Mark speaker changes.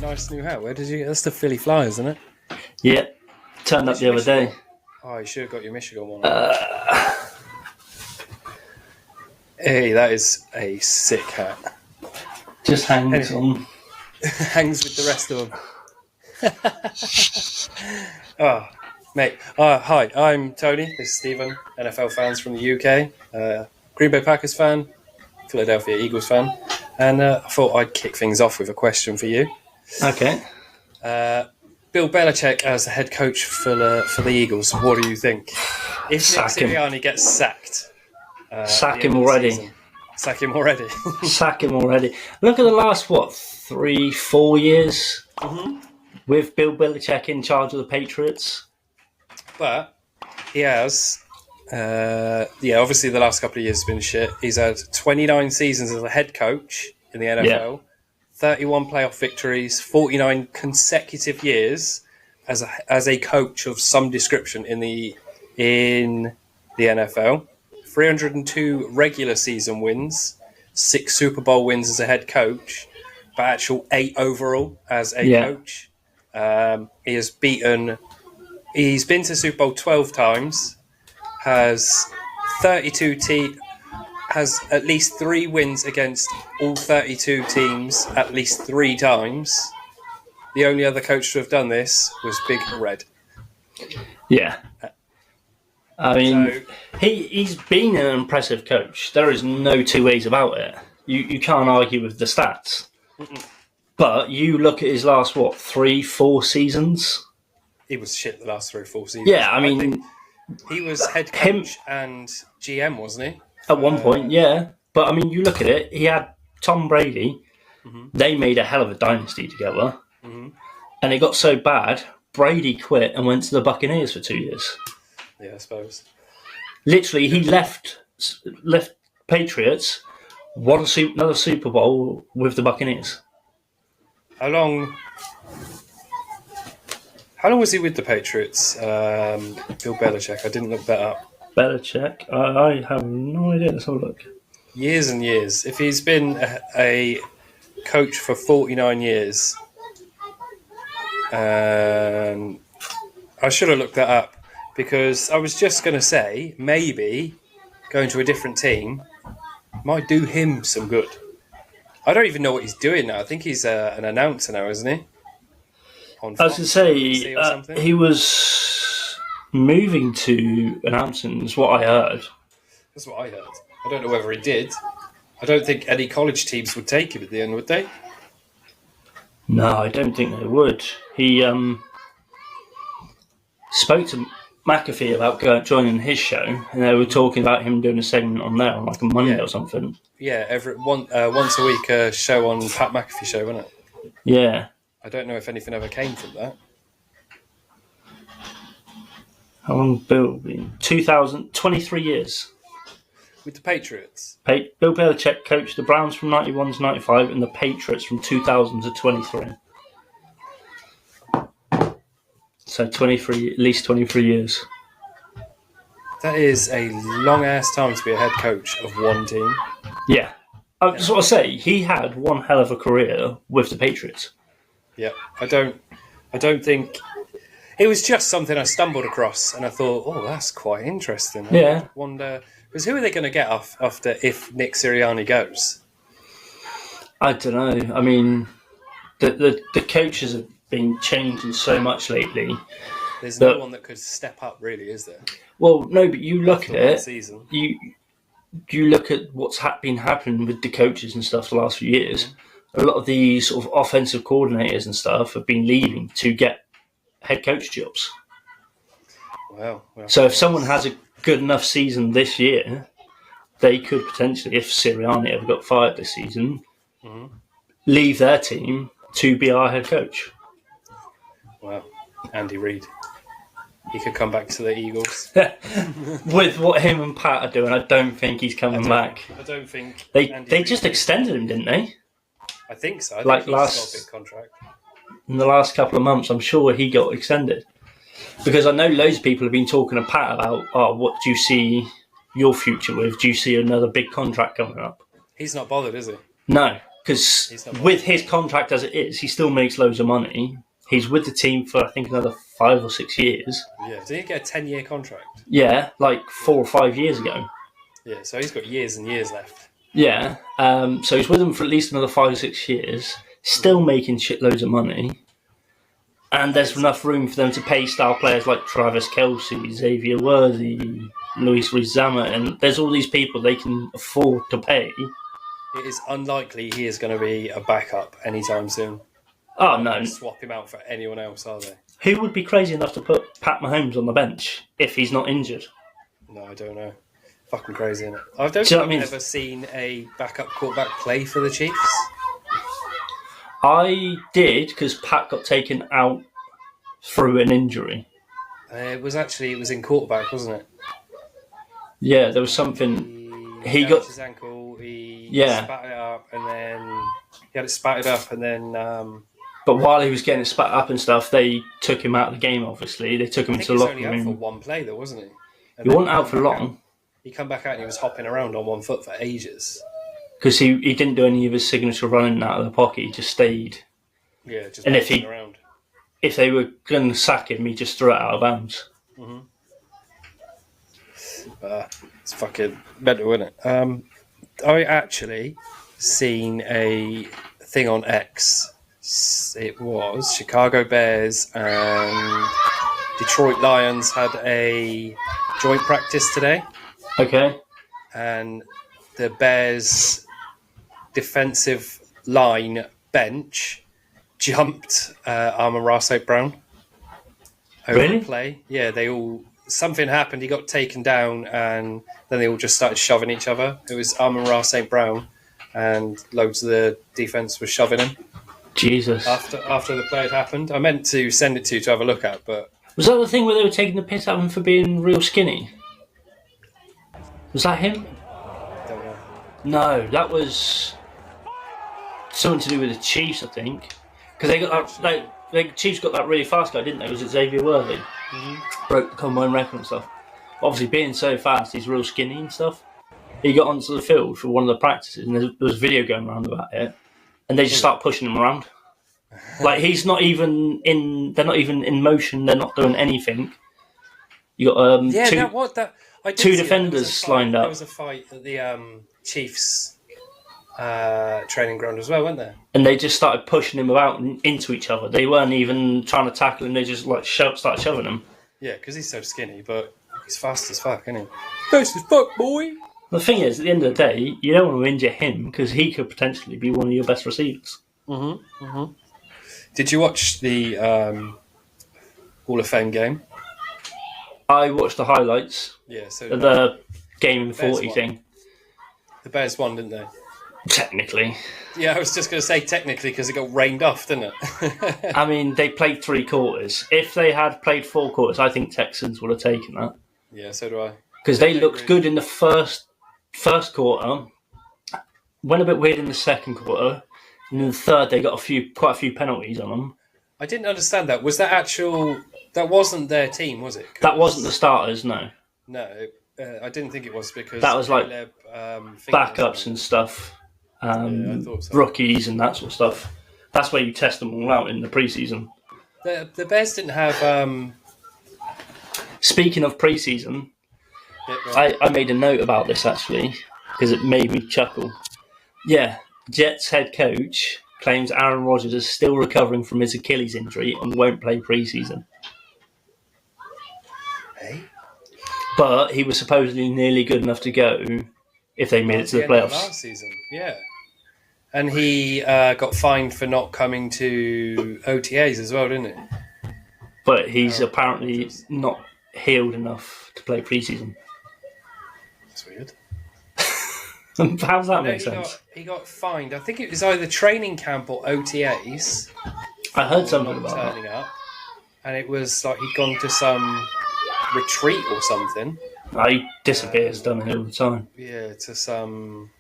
Speaker 1: Nice new hat. Where did you get? That's the Philly Flyers, isn't it?
Speaker 2: Yeah, turned up the other day.
Speaker 1: Oh, you should have got your Michigan one. Hey, that is a sick hat.
Speaker 2: Just hangs on.
Speaker 1: Hangs with the rest of them. Oh, mate. Hi, I'm Tony. This is Stephen. NFL fans from the UK. Green Bay Packers fan. Philadelphia Eagles fan. And I thought I'd kick things off with a question for you.
Speaker 2: Okay.
Speaker 1: Bill Belichick as the head coach for the Eagles. What do you think? If Nick Sirianni gets sacked,
Speaker 2: sack him already.
Speaker 1: Sack him already.
Speaker 2: Sack him already. Look at the last 3-4 years with Bill Belichick in charge of the Patriots.
Speaker 1: But he has, obviously the last couple of years have been shit. He's had 29 seasons as a head coach in the NFL. 31 playoff victories, 49 consecutive years as a coach of some description in the NFL. 302 regular season wins, 6 Super Bowl wins as a head coach, but actual 8 overall as a coach. He's been to Super Bowl 12 times, has at least 3 wins against all 32 teams at least 3 times. The only other coach to have done this was Big Red.
Speaker 2: Yeah. I mean, he's been an impressive coach. There is no two ways about it. You can't argue with the stats. But you look at his last, 3-4 seasons?
Speaker 1: He was shit the last 3 or 4 seasons.
Speaker 2: Yeah, I mean...
Speaker 1: He was head coach and GM, wasn't he?
Speaker 2: At one point, yeah. But, I mean, you look at it, he had Tom Brady. They made a hell of a dynasty together. And it got so bad, Brady quit and went to the Buccaneers for 2 years.
Speaker 1: Yeah, I suppose.
Speaker 2: Literally, he left Patriots, won another Super Bowl with the Buccaneers.
Speaker 1: How long was he with the Patriots? Bill Belichick. I didn't look that up.
Speaker 2: Belichick? I have no idea. Let's have a look.
Speaker 1: Years and years. If he's been a coach for 49 years, I should have looked that up because I was just going to say maybe going to a different team might do him some good. I don't even know what he's doing now. I think he's an announcer now, isn't he?
Speaker 2: I was going to say, he was moving to announcing, is what I heard.
Speaker 1: That's what I heard. I don't know whether he did. I don't think any college teams would take him at the end, would they?
Speaker 2: No, I don't think they would. He spoke to McAfee about joining his show, and they were talking about him doing a segment on there on like a Monday or something.
Speaker 1: Yeah, once a week show on Pat McAfee show, wasn't it?
Speaker 2: Yeah.
Speaker 1: I don't know if anything ever came from that.
Speaker 2: How long has Bill been? 23 years.
Speaker 1: With the Patriots?
Speaker 2: Bill Belichick coached the Browns from 91 to 95 and the Patriots from 2000 to 23. So at least 23 years.
Speaker 1: That is a long-ass time to be a head coach of one team.
Speaker 2: Yeah. That's what I say. He had one hell of a career with the Patriots.
Speaker 1: Yeah, I don't think it was just something I stumbled across, and I thought, oh, that's quite interesting. I wonder because who are they going to get after if Nick Sirianni goes?
Speaker 2: I don't know. I mean, the coaches have been changing so much lately.
Speaker 1: There's no one that could step up, really, is there?
Speaker 2: Well, no, but you look at it. You look at what's been happening with the coaches and stuff the last few years. A lot of these sort of offensive coordinators and stuff have been leaving to get head coach jobs.
Speaker 1: Wow.
Speaker 2: So if someone has a good enough season this year, they could potentially, if Sirianni ever got fired this season, leave their team to be our head coach.
Speaker 1: Wow. Andy Reid. He could come back to the Eagles.
Speaker 2: With what him and Pat are doing, I don't think he's coming back.
Speaker 1: I don't think...
Speaker 2: They just extended him, didn't they?
Speaker 1: I think so. I
Speaker 2: think
Speaker 1: he's got a big contract.
Speaker 2: In the last couple of months, I'm sure he got extended. Because I know loads of people have been talking to Pat about, what do you see your future with? Do you see another big contract coming up?
Speaker 1: He's not bothered, is he?
Speaker 2: No, because with his contract as it is, he still makes loads of money. He's with the team for, I think, another 5 or 6 years.
Speaker 1: Yeah, did he get a 10-year contract?
Speaker 2: Yeah, like 4 or 5 years ago.
Speaker 1: Yeah, so he's got years and years left.
Speaker 2: Yeah, so he's with them for at least another 5 or 6 years, still making shitloads of money. And there's enough room for them to pay star players like Travis Kelce, Xavier Worthy, Luis Rizama, and there's all these people they can afford to pay.
Speaker 1: It is unlikely he is going to be a backup anytime soon.
Speaker 2: Oh, no.
Speaker 1: Swap him out for anyone else, are they?
Speaker 2: Who would be crazy enough to put Pat Mahomes on the bench if he's not injured?
Speaker 1: No, I don't know. Fucking crazy, isn't it? I don't think I've ever seen a backup quarterback play for the Chiefs.
Speaker 2: I did, because Pat got taken out through an injury.
Speaker 1: It was in quarterback, wasn't it?
Speaker 2: Yeah, there was something. He got
Speaker 1: his ankle. He
Speaker 2: spat
Speaker 1: it up, and then he had it spatted up, and then.
Speaker 2: But while he was getting it spat up and stuff, they took him out of the game. Obviously, they took him into the locker room. He was only out for
Speaker 1: one play, though, wasn't he?
Speaker 2: He wasn't out for long.
Speaker 1: He come back out and he was hopping around on one foot for ages.
Speaker 2: Because he didn't do any of his signature running out of the pocket. He just stayed.
Speaker 1: Yeah, just
Speaker 2: around. If they were going to sack him, he just threw it out of bounds.
Speaker 1: Mm-hmm. It's fucking mental, isn't it? I actually seen a thing on X. It was Chicago Bears and Detroit Lions had a joint practice today.
Speaker 2: Okay.
Speaker 1: And the Bears defensive line bench jumped Amon-Ra St. Brown over the play. Yeah, something happened. He got taken down, and then they all just started shoving each other. It was Amon-Ra St. Brown, and loads of the defense was shoving him.
Speaker 2: Jesus.
Speaker 1: After the play had happened, I meant to send it to you to have a look at, but
Speaker 2: was that the thing where they were taking the piss out of him for being real skinny? Was that him?
Speaker 1: Don't know.
Speaker 2: No, that was something to do with the Chiefs, I think. Because they got that, the Chiefs got that really fast guy, didn't they? Was it Xavier Worthy? Mm-hmm. Broke the combine record and stuff. Obviously, being so fast, he's real skinny and stuff. He got onto the field for one of the practices, and there was video going around about it, and they just start pushing him around. Like he's not even in. They're not even in motion. They're not doing anything. You got two defenders lined up.
Speaker 1: There was a fight at the Chiefs training ground as well, weren't there?
Speaker 2: And they just started pushing him about into each other. They weren't even trying to tackle him. They just started shoving him.
Speaker 1: Yeah, because he's so skinny, but he's fast as fuck, isn't he? Fast as fuck, boy.
Speaker 2: The thing is, at the end of the day, you don't want to injure him because he could potentially be one of your best receivers.
Speaker 1: Mm-hmm. Mm-hmm. Did you watch the Hall of Fame game?
Speaker 2: I watched the highlights.
Speaker 1: Yeah, so
Speaker 2: the game in 40 thing.
Speaker 1: The Bears won, didn't they?
Speaker 2: Technically.
Speaker 1: Yeah, I was just going to say technically because it got rained off, didn't it?
Speaker 2: I mean, they played 3 quarters. If they had played 4 quarters, I think Texans would have taken that.
Speaker 1: Yeah, so do I.
Speaker 2: Because they looked good in the first quarter, went a bit weird in the second quarter, and in the third they got quite a few penalties on them.
Speaker 1: I didn't understand that. Was that wasn't their team, was it?
Speaker 2: That wasn't the starters, no.
Speaker 1: No, I didn't think it was because
Speaker 2: that was like
Speaker 1: Caleb,
Speaker 2: backups and stuff,
Speaker 1: I thought so.
Speaker 2: Rookies and that sort of stuff. That's where you test them all out in the preseason.
Speaker 1: The Bears didn't have.
Speaker 2: Speaking of preseason, I made a note about this actually because it made me chuckle. Yeah, Jets head coach claims Aaron Rodgers is still recovering from his Achilles injury and won't play preseason.
Speaker 1: Hey?
Speaker 2: But he was supposedly nearly good enough to go if they made it to the playoffs.
Speaker 1: Last season, yeah. And he got fined for not coming to OTAs as well, didn't he?
Speaker 2: But he's apparently not healed enough to play preseason.
Speaker 1: That's weird.
Speaker 2: How does that make sense?
Speaker 1: He got fined. I think it was either training camp or OTAs.
Speaker 2: I heard something about
Speaker 1: turning up, and it was like he'd gone to some retreat or something.
Speaker 2: He disappears, doesn't he, all the time?
Speaker 1: Yeah, to some